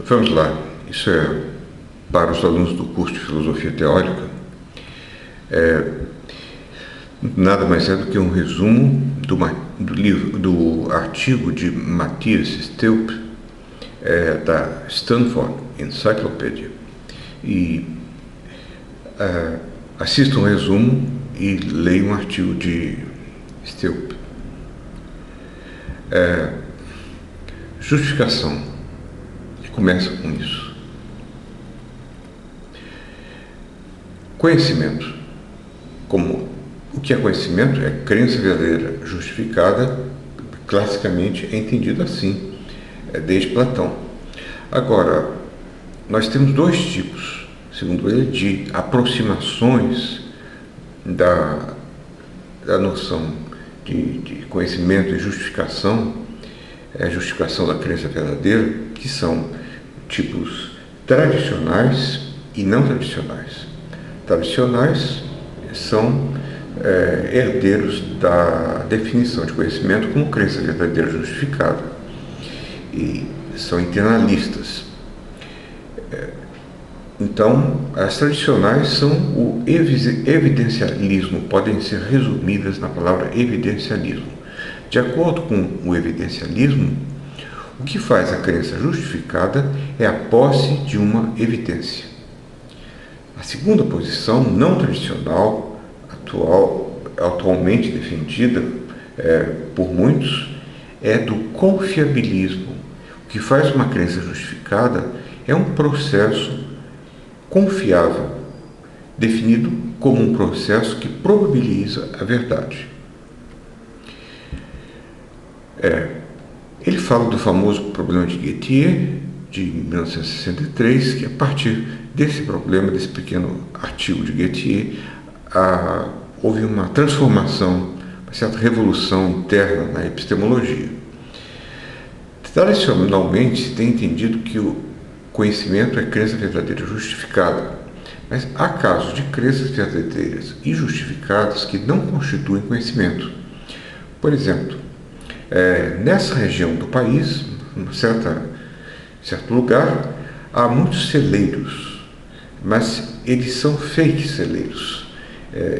Vamos lá, isso é para os alunos do curso de Filosofia Teórica, nada mais é do que um resumo do artigo de Matthias Staup, da Stanford Encyclopedia. E assista um resumo e leia um artigo de Staup. Justificação. E começa com isso. Conhecimento. Como o que é conhecimento? É crença verdadeira justificada, classicamente é entendido assim, desde Platão. Agora, nós temos dois tipos, segundo ele, de aproximações da noção de conhecimento e justificação, a justificação da crença verdadeira, que são tipos tradicionais e não tradicionais. Tradicionais são herdeiros da definição de conhecimento como crença verdadeira justificada e são internalistas. Então, as tradicionais são o evidencialismo, podem ser resumidas na palavra evidencialismo. De acordo com o evidencialismo, o que faz a crença justificada é a posse de uma evidência. A segunda posição, não tradicional, atualmente defendida por muitos, é do confiabilismo. O que faz uma crença justificada é um processo confiável, definido como um processo que probabiliza a verdade. Ele fala do famoso problema de Gettier, de 1963, que a partir desse problema, desse pequeno artigo de Gettier, houve uma transformação, uma certa revolução interna na epistemologia. Tradicionalmente se tem entendido que o conhecimento é crença verdadeira justificada, mas há casos de crenças verdadeiras e justificadas que não constituem conhecimento. Por exemplo, nessa região do país, em certo lugar, há muitos celeiros, mas eles são fake celeiros.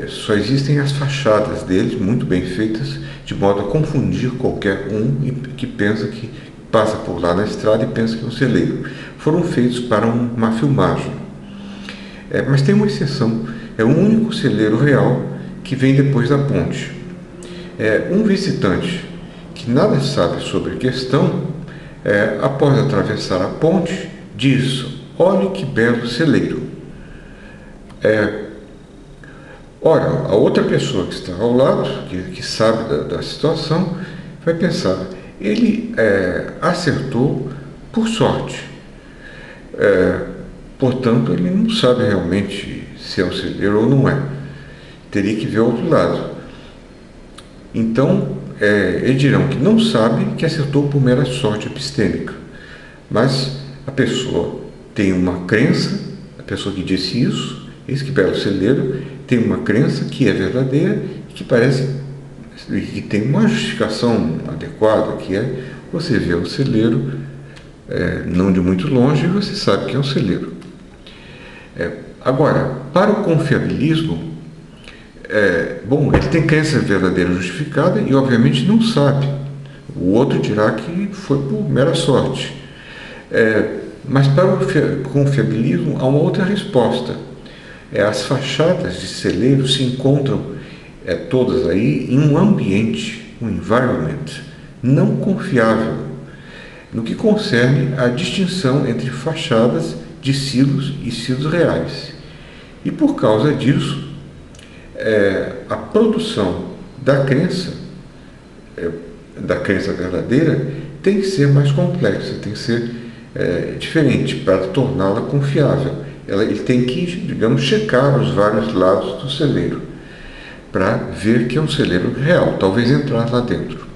Só existem as fachadas deles, muito bem feitas, de modo a confundir qualquer um que pensa que passa por lá na estrada e pensa que é um celeiro. Foram feitos para uma filmagem. Mas tem uma exceção. É o único celeiro real que vem depois da ponte. Um visitante que nada sabe sobre a questão, após atravessar a ponte, diz: olhe que belo celeiro. Ora, a outra pessoa que está ao lado, que sabe da situação, vai pensar: ele acertou por sorte. Portanto, ele não sabe realmente se é um celeiro ou não é. Teria que ver o outro lado. Então, eles dirão que não sabe, que acertou por mera sorte epistêmica. Mas a pessoa tem uma crença, a pessoa que disse isso, esse que belo celeiro, tem uma crença que é verdadeira e que parece que tem uma justificação adequada, que é você vê um celeiro não de muito longe e você sabe que é um celeiro. Agora, para o confiabilismo, ele tem crença verdadeira justificada e obviamente não sabe. O outro dirá que foi por mera sorte. Mas para o confiabilismo há uma outra resposta. As fachadas de celeiros se encontram todas aí em um ambiente, um environment, não confiável, no que concerne à distinção entre fachadas de silos e silos reais. E por causa disso, a produção da crença verdadeira tem que ser mais complexa, tem que ser diferente para torná-la confiável. Ele tem que, digamos, checar os vários lados do celeiro para ver que é um celeiro real, talvez entrar lá dentro.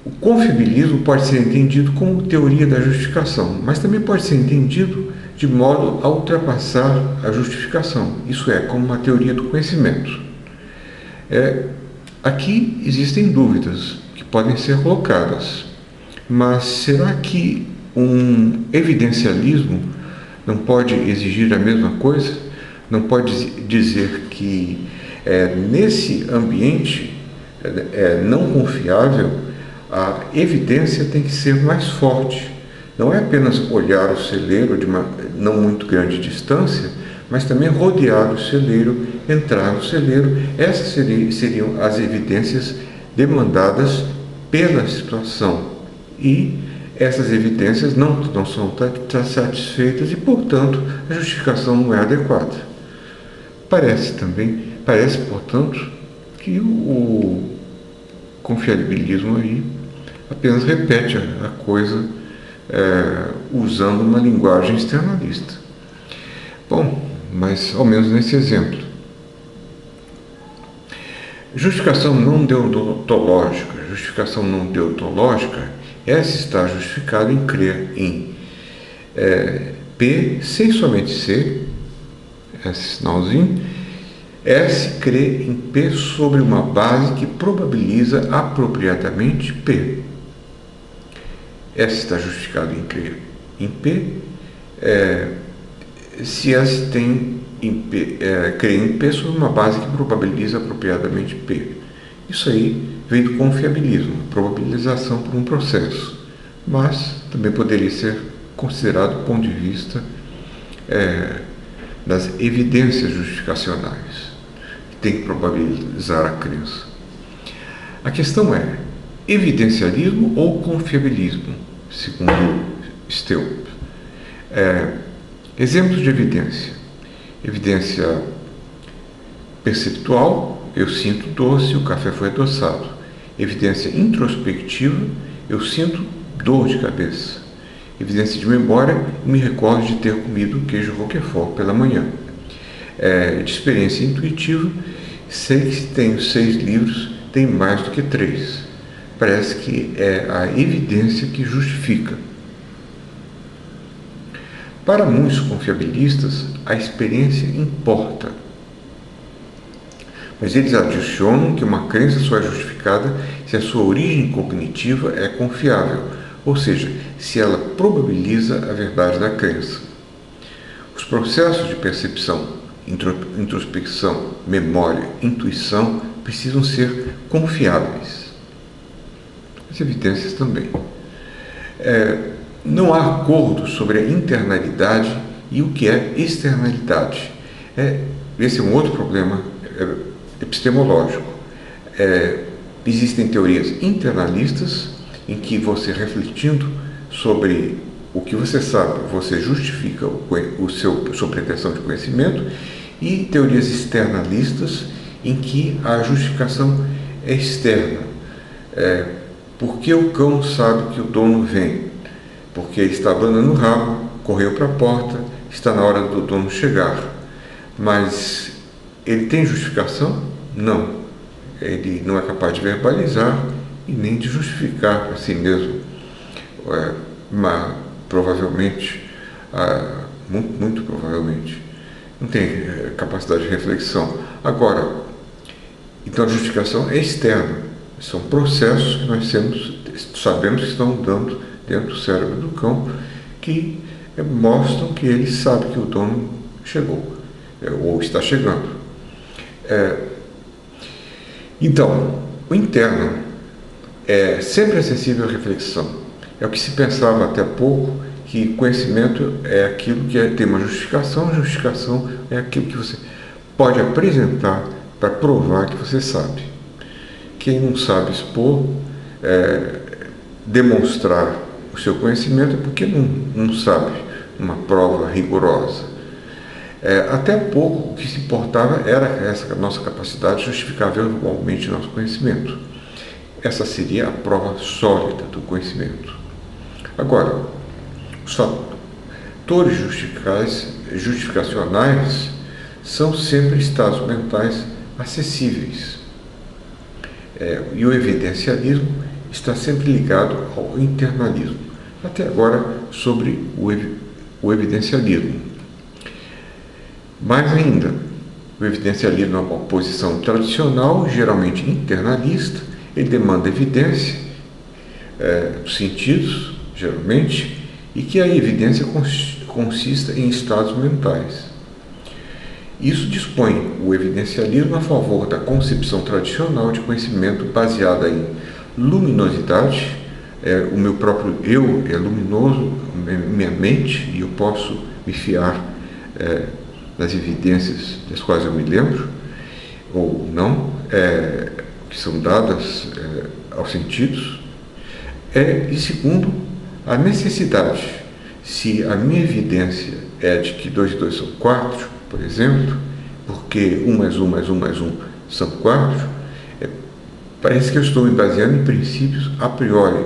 O confiabilismo pode ser entendido como teoria da justificação, mas também pode ser entendido de modo a ultrapassar a justificação, isso é, como uma teoria do conhecimento. Aqui existem dúvidas que podem ser colocadas, mas será que Um evidencialismo não pode exigir a mesma coisa, não pode dizer que nesse ambiente não confiável, a evidência tem que ser mais forte. Não é apenas olhar o celeiro de uma não muito grande distância, mas também rodear o celeiro, entrar no celeiro. Essas seriam as evidências demandadas pela situação. E essas evidências não são satisfeitas e, portanto, a justificação não é adequada. Parece, portanto, que o confiabilismo aí apenas repete a coisa usando uma linguagem externalista. Bom, mas ao menos nesse exemplo. Justificação não deontológica. Justificação não deontológica, essa está justificada em crer em P sem somente C, esse sinalzinho, S crê em P sobre uma base que probabiliza apropriadamente P. S está justificado em crer em P, se S tem crê em P sobre uma base que probabiliza apropriadamente P. Isso aí vem do confiabilismo, probabilização por um processo, mas também poderia ser considerado do ponto de vista das evidências justificacionais, que tem que probabilizar a crença. A questão é evidencialismo ou confiabilismo, segundo Stelp. Exemplos de evidência. Evidência perceptual, eu sinto doce, o café foi adoçado. Evidência introspectiva, eu sinto dor de cabeça. Evidência de memória, me recordo de ter comido queijo roquefort pela manhã. De experiência intuitiva, sei que se tenho 6 livros, tem mais do que 3. Parece que é a evidência que justifica. Para muitos confiabilistas, a experiência importa. Mas eles adicionam que uma crença só é justificada se a sua origem cognitiva é confiável, ou seja, se ela probabiliza a verdade da crença. Os processos de percepção, introspecção, memória, intuição precisam ser confiáveis. As evidências também. Não há acordo sobre a internalidade e o que é externalidade. Esse é um outro problema epistemológico. Existem teorias internalistas em que você, refletindo sobre o que você sabe, você justifica sua pretensão de conhecimento, e teorias externalistas em que a justificação é externa. Por que o cão sabe que o dono vem? Porque ele está abanando o rabo, correu para a porta, está na hora do dono chegar. Mas ele tem justificação? Não. Ele não é capaz de verbalizar e nem de justificar para si mesmo. Provavelmente, muito provavelmente, não tem capacidade de reflexão. Agora, então a justificação é externa. São processos que nós sabemos que estão dando dentro do cérebro do cão, que mostram que ele sabe que o dono chegou, ou está chegando. Então, o interno é sempre acessível à reflexão. É o que se pensava até há pouco, que conhecimento é aquilo que tem uma justificação, a justificação é aquilo que você pode apresentar para provar que você sabe. Quem não sabe expor, demonstrar o seu conhecimento é porque não sabe uma prova rigorosa. Até pouco o que se importava era essa nossa capacidade de justificar verbalmente nosso conhecimento. Essa seria a prova sólida do conhecimento. Agora, os fatores justificacionais são sempre estados mentais acessíveis. E o evidencialismo está sempre ligado ao internalismo. Até agora, sobre o evidencialismo. Mais ainda, o evidencialismo é uma posição tradicional, geralmente internalista. Ele demanda evidência dos sentidos, geralmente, e que a evidência consista em estados mentais. Isso dispõe o evidencialismo a favor da concepção tradicional de conhecimento baseada em luminosidade. O meu próprio eu é luminoso, minha mente, e eu posso me fiar das evidências das quais eu me lembro, ou não, que são dadas aos sentidos. E segundo, a necessidade. Se a minha evidência é de que 2 e 2 são 4, por exemplo, porque 1 mais 1 mais 1 mais 1 são 4, parece que eu estou me baseando em princípios a priori,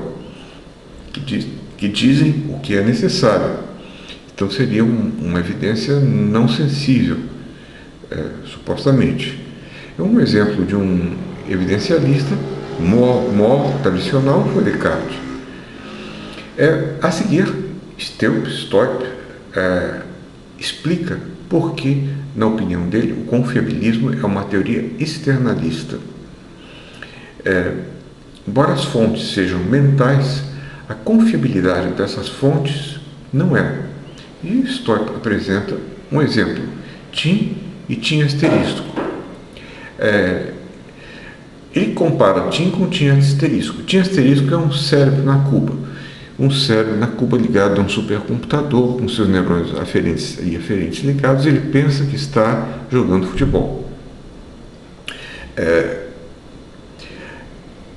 que dizem o que é necessário. Então seria uma evidência não sensível, supostamente. Um exemplo de um evidencialista mó tradicional foi Descartes. A seguir, Stoip explica por que, na opinião dele, o confiabilismo é uma teoria externalista. Embora as fontes sejam mentais, a confiabilidade dessas fontes não é. E Stoip apresenta um exemplo: Tim e Tim asterisco. Ele compara Tim com Tim asterisco. Tim asterisco é um cérebro na cuba. Um cérebro na cuba ligado a um supercomputador, com seus neurônios aferentes e aferentes ligados, ele pensa que está jogando futebol.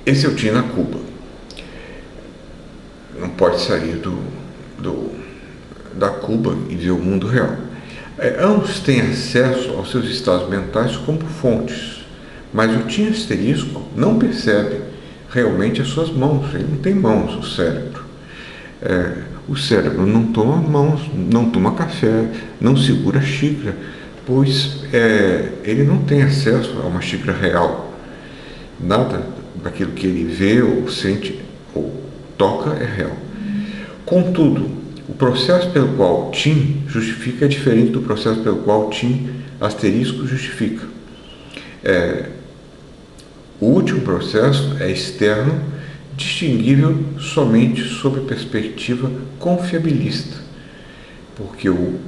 Esse é o Tim na cuba. Não pode sair da cuba e ver o mundo real. Ambos têm acesso aos seus estados mentais como fontes, mas o Tim asterisco não percebe realmente as suas mãos. Ele não tem mãos, o cérebro. O cérebro não toma mãos, não toma café, não segura a xícara, pois ele não tem acesso a uma xícara real. Nada daquilo que ele vê ou sente ou toca é real. Contudo, o processo pelo qual Tim justifica é diferente do processo pelo qual Tim asterisco justifica. O último processo é externo, distinguível somente sob a perspectiva confiabilista, porque o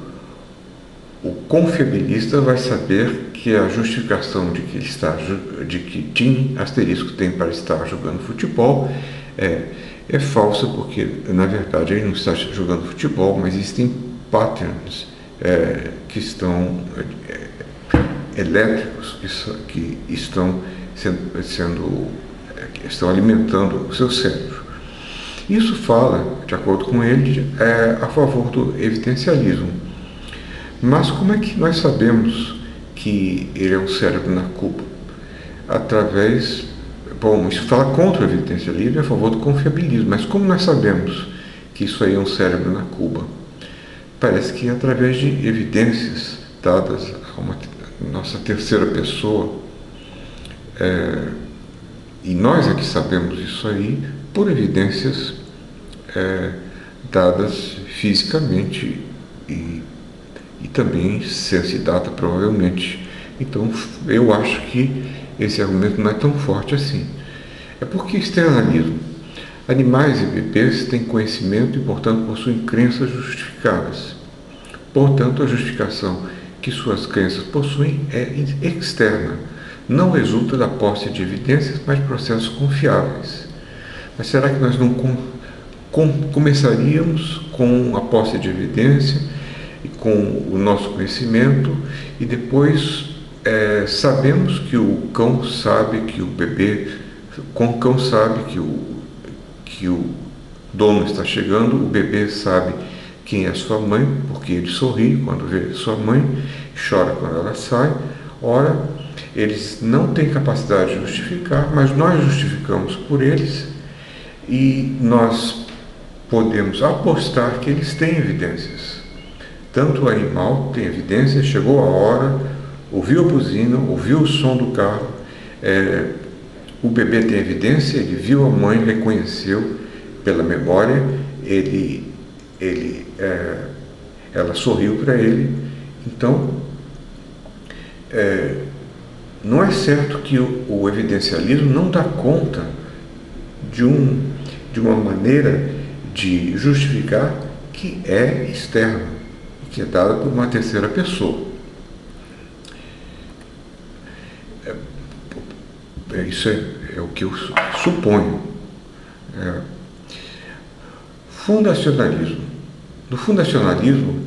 confiabilista vai saber que a justificação de que Tim asterisco tem para estar jogando futebol é falsa, porque na verdade ele não está jogando futebol, mas existem patterns que estão elétricos que estão alimentando o seu cérebro. Isso fala, de acordo com ele, a favor do evidencialismo. Mas como é que nós sabemos que ele é um cérebro na cuba? Isso fala contra o evidencialismo e a favor do confiabilismo. Mas como nós sabemos que isso aí é um cérebro na cuba? Parece que através de evidências dadas a uma nossa terceira pessoa, e nós é que sabemos isso aí por evidências dadas fisicamente e também ciência e data, provavelmente. Então, eu acho que esse argumento não é tão forte assim. Porque externalismo. Animais e bebês têm conhecimento e, portanto, possuem crenças justificadas. Portanto, a justificação que suas crenças possuem é externa. Não resulta da posse de evidências, mas de processos confiáveis. Mas será que nós não começaríamos com a posse de evidência e com o nosso conhecimento e depois sabemos que o cão sabe que o bebê, o cão sabe que o dono está chegando, o bebê sabe quem é sua mãe, porque ele sorri quando vê sua mãe, chora quando ela sai. Ora, eles não têm capacidade de justificar, mas nós justificamos por eles e nós podemos apostar que eles têm evidências. Tanto o animal tem evidência, chegou a hora, ouviu a buzina, ouviu o som do carro, o bebê tem evidência, ele viu a mãe, reconheceu pela memória, ela sorriu para ele. Então, não é certo que o evidencialismo não dá conta de uma maneira de justificar que é externa, que é dada por uma terceira pessoa. Isso é o que eu suponho. Fundacionalismo. No fundacionalismo,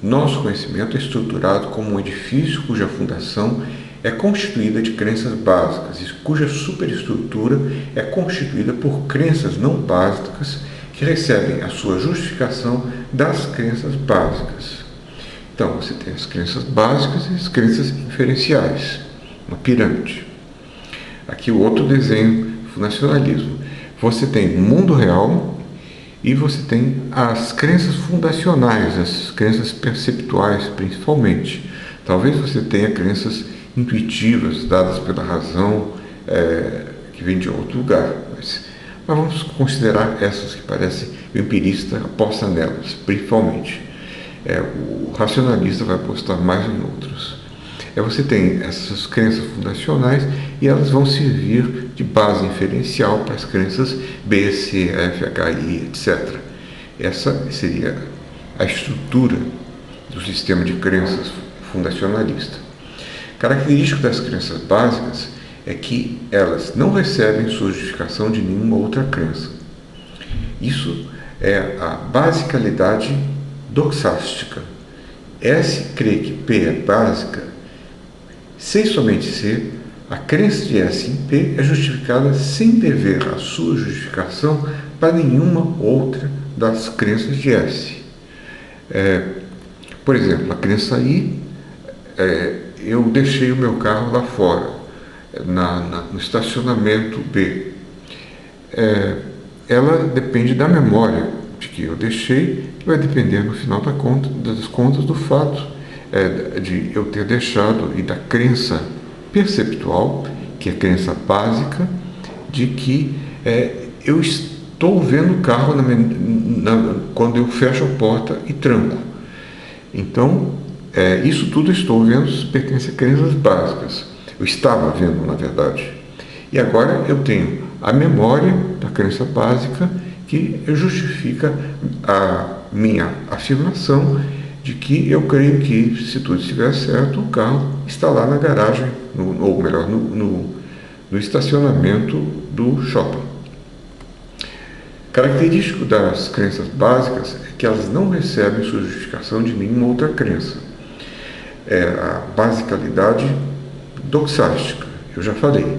nosso conhecimento é estruturado como um edifício cuja fundação é constituída de crenças básicas e cuja superestrutura é constituída por crenças não básicas que recebem a sua justificação das crenças básicas. Então, você tem as crenças básicas e as crenças inferenciais, uma pirâmide. Aqui o outro desenho, fundacionalismo. Você tem o mundo real e você tem as crenças fundacionais, as crenças perceptuais principalmente. Talvez você tenha crenças intuitivas, dadas pela razão, que vem de outro lugar. Mas vamos considerar essas que parecem o empirista aposta nelas, principalmente. O racionalista vai apostar mais em outros. Você tem essas crenças fundacionais e elas vão servir de base inferencial para as crenças B, C, F, H, I, etc. Essa seria a estrutura do sistema de crenças fundacionalista. Característico das crenças básicas é que elas não recebem sua justificação de nenhuma outra crença. Isso é a basicalidade doxástica. S crê que P é básica, sem somente ser, a crença de S em P é justificada sem dever a sua justificação para nenhuma outra das crenças de S. Por exemplo, a crença I, eu deixei o meu carro lá fora, no estacionamento B. Ela depende da memória de que eu deixei, que vai depender no final das contas do fato de eu ter deixado, e da crença perceptual, que é a crença básica, de que eu estou vendo o carro quando eu fecho a porta e tranco. Então, isso tudo eu estou vendo pertence a crenças básicas. Eu estava vendo, na verdade. E agora eu tenho a memória da crença básica que justifica a minha afirmação de que eu creio que, se tudo estiver certo, o carro está lá na garagem, ou melhor, no estacionamento do shopping. Característico das crenças básicas é que elas não recebem sua justificação de nenhuma outra crença. É a basicalidade doxástica, eu já falei.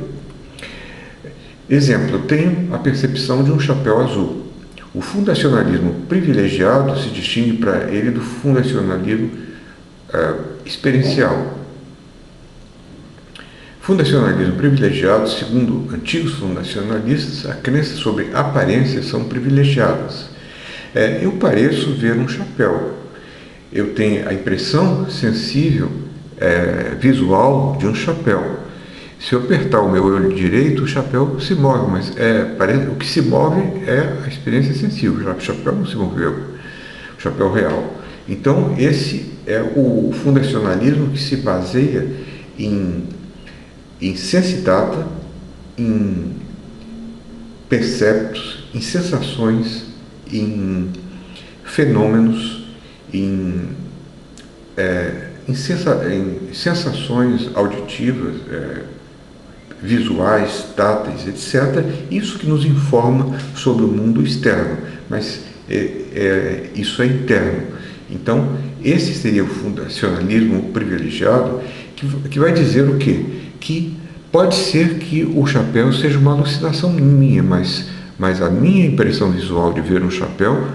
Exemplo, eu tenho a percepção de um chapéu azul. O fundacionalismo privilegiado se distingue para ele do fundacionalismo experiencial. Fundacionalismo privilegiado, segundo antigos fundacionalistas, a crença sobre aparências são privilegiadas. Eu pareço ver um chapéu. Eu tenho a impressão sensível, visual de um chapéu. Se eu apertar o meu olho direito, o chapéu se move, mas o que se move é a experiência sensível. O chapéu não se moveu, o chapéu real. Então, esse é o fundacionalismo que se baseia em sensidata, em perceptos, em sensações, em fenômenos, em sensações auditivas, visuais, táteis, etc. Isso que nos informa sobre o mundo externo, mas isso é interno. Então, esse seria o fundacionalismo privilegiado, que vai dizer o quê? Que pode ser que o chapéu seja uma alucinação minha, mas a minha impressão visual de ver um chapéu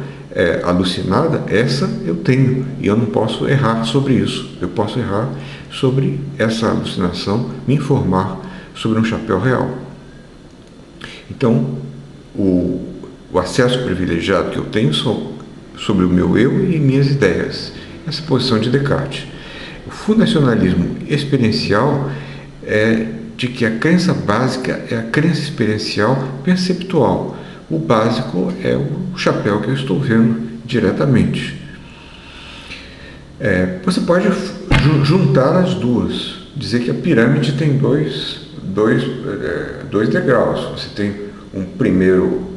alucinada, essa eu tenho, e eu não posso errar sobre isso. Eu posso errar sobre essa alucinação, me informar sobre um chapéu real. Então, o acesso privilegiado que eu tenho sobre o meu eu e minhas ideias. Essa posição de Descartes. O fundacionalismo experiencial é de que a crença básica é a crença experiencial perceptual. O básico é o chapéu que eu estou vendo diretamente. Você pode juntar as duas, dizer que a pirâmide tem dois degraus. Você tem um primeiro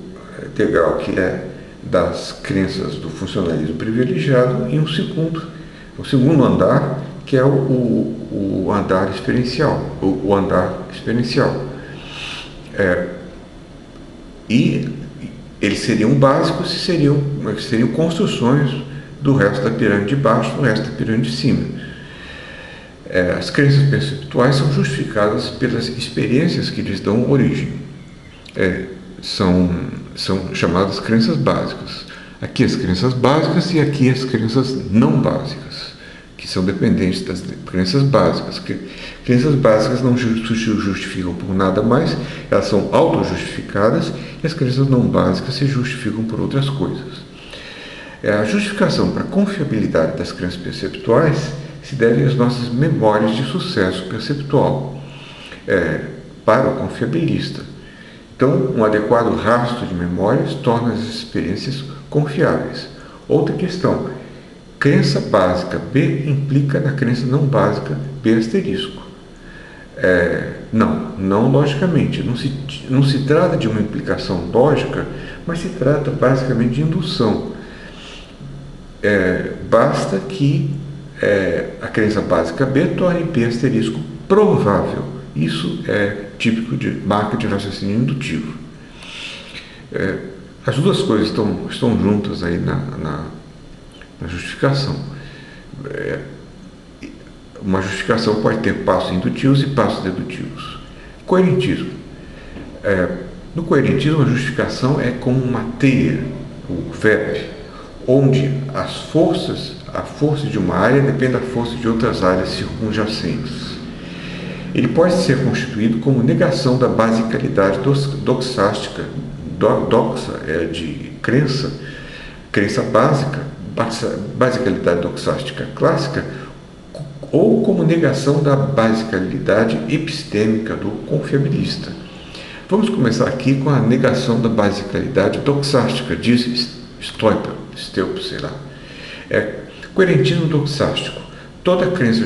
degrau que é das crenças do funcionalismo privilegiado e o segundo andar, que é o andar experiencial, o andar experiencial. E eles seriam básicos se seriam construções do resto da pirâmide de baixo, do resto da pirâmide de cima. As crenças perceptuais são justificadas pelas experiências que lhes dão origem. São chamadas crenças básicas. Aqui as crenças básicas e aqui as crenças não básicas, que são dependentes das crenças básicas. Crenças básicas não se justificam por nada mais, elas são auto-justificadas, e as crenças não básicas se justificam por outras coisas. A justificação para a confiabilidade das crenças perceptuais se deve às nossas memórias de sucesso perceptual, para o confiabilista. Então, um adequado rastro de memórias torna as experiências confiáveis. Outra questão: crença básica B implica na crença não básica B asterisco. Não logicamente. Não se trata de uma implicação lógica, mas se trata basicamente de indução. Basta que a crença básica B torne B asterisco provável. Isso é típico de marca de raciocínio indutivo. As duas coisas estão juntas aí na justificação. Uma justificação pode ter passos indutivos e passos dedutivos. Coerentismo. No coerentismo, a justificação é como uma teia, o web, onde a força de uma área depende da força de outras áreas circunjacentes. Ele pode ser constituído como negação da basicalidade doxástica. Doxa é de crença básica, basicalidade doxástica clássica, ou como negação da basicalidade epistêmica do confiabilista. Vamos começar aqui com a negação da basicalidade doxástica, diz Stoipel, sei lá. Coerentismo doxástico. Toda crença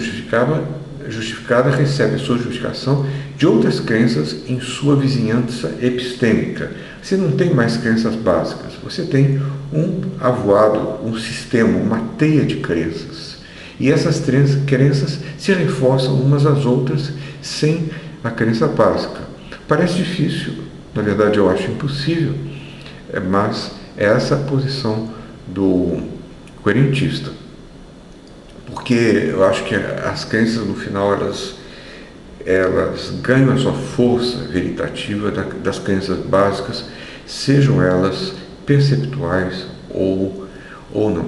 justificada recebe a sua justificação de outras crenças em sua vizinhança epistêmica. Você não tem mais crenças básicas, você tem um avoado, um sistema, uma teia de crenças. E essas crenças se reforçam umas às outras sem a crença básica. Parece difícil, na verdade eu acho impossível, mas é essa a posição do coerentista. Porque eu acho que as crenças no final elas ganham a sua força veritativa das crenças básicas, sejam elas perceptuais ou não.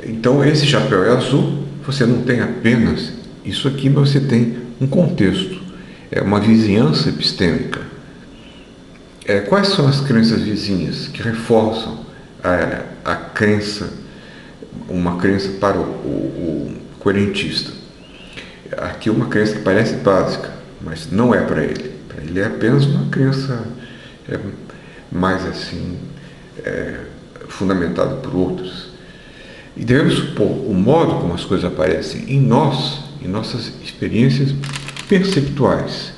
Então esse chapéu é azul, você não tem apenas isso aqui, mas você tem um contexto, uma vizinhança epistêmica. Quais são as crenças vizinhas que reforçam a crença, uma crença para o coerentista? Aqui uma crença que parece básica, mas não é para ele. Para ele é apenas uma crença mais assim, fundamentada por outros. E devemos supor o modo como as coisas aparecem em nossas experiências perceptuais.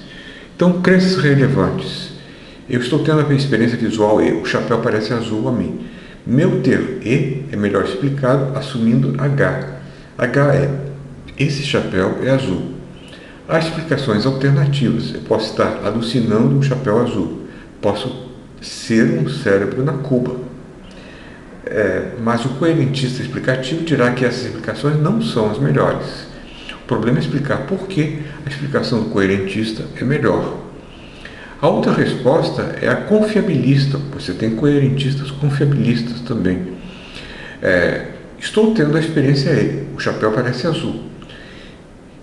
Então, crenças relevantes. Eu estou tendo a minha experiência visual E, o chapéu parece azul a mim. Meu termo E é melhor explicado assumindo H. Esse chapéu é azul. Há explicações alternativas. Eu posso estar alucinando um chapéu azul. Posso ser um cérebro na Cuba. Mas o coerentista explicativo dirá que essas explicações não são as melhores. O problema é explicar por que a explicação do coerentista é melhor. A outra resposta é a confiabilista. Você tem coerentistas confiabilistas também. Estou tendo a experiência E. O chapéu parece azul.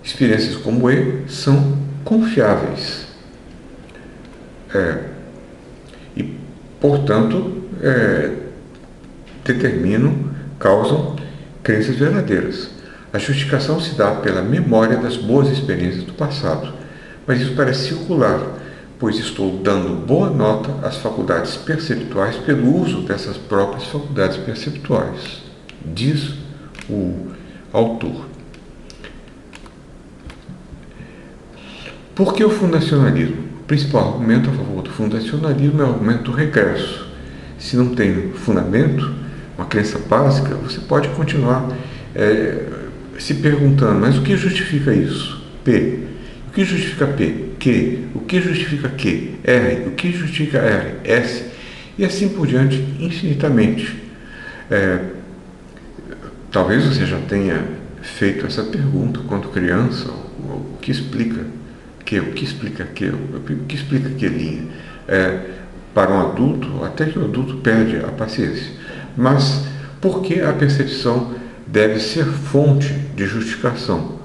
Experiências como E são confiáveis. E, portanto, causam crenças verdadeiras. A justificação se dá pela memória das boas experiências do passado. Mas isso parece circular, pois estou dando boa nota às faculdades perceptuais pelo uso dessas próprias faculdades perceptuais, diz o autor. Por que o fundacionalismo? O principal argumento a favor do fundacionalismo é o argumento do regresso. se não tem fundamento, uma crença básica, você pode continuar se perguntando, mas o que justifica isso? P. O que justifica P? Q. O que justifica Q? R. O que justifica R? S. E assim por diante, infinitamente. Talvez você já tenha feito essa pergunta quando criança, o que explica Q? O que explica Q? O que explica Q linha? Para um adulto, até que o adulto perde a paciência. Mas por que a percepção deve ser fonte de justificação?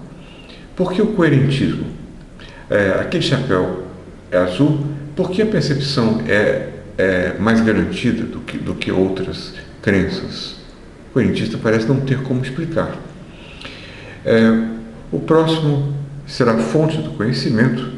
Por que o coerentismo? Aquele chapéu é azul, por que a percepção é mais garantida do que outras crenças? O coerentista parece não ter como explicar. O próximo será fonte do conhecimento.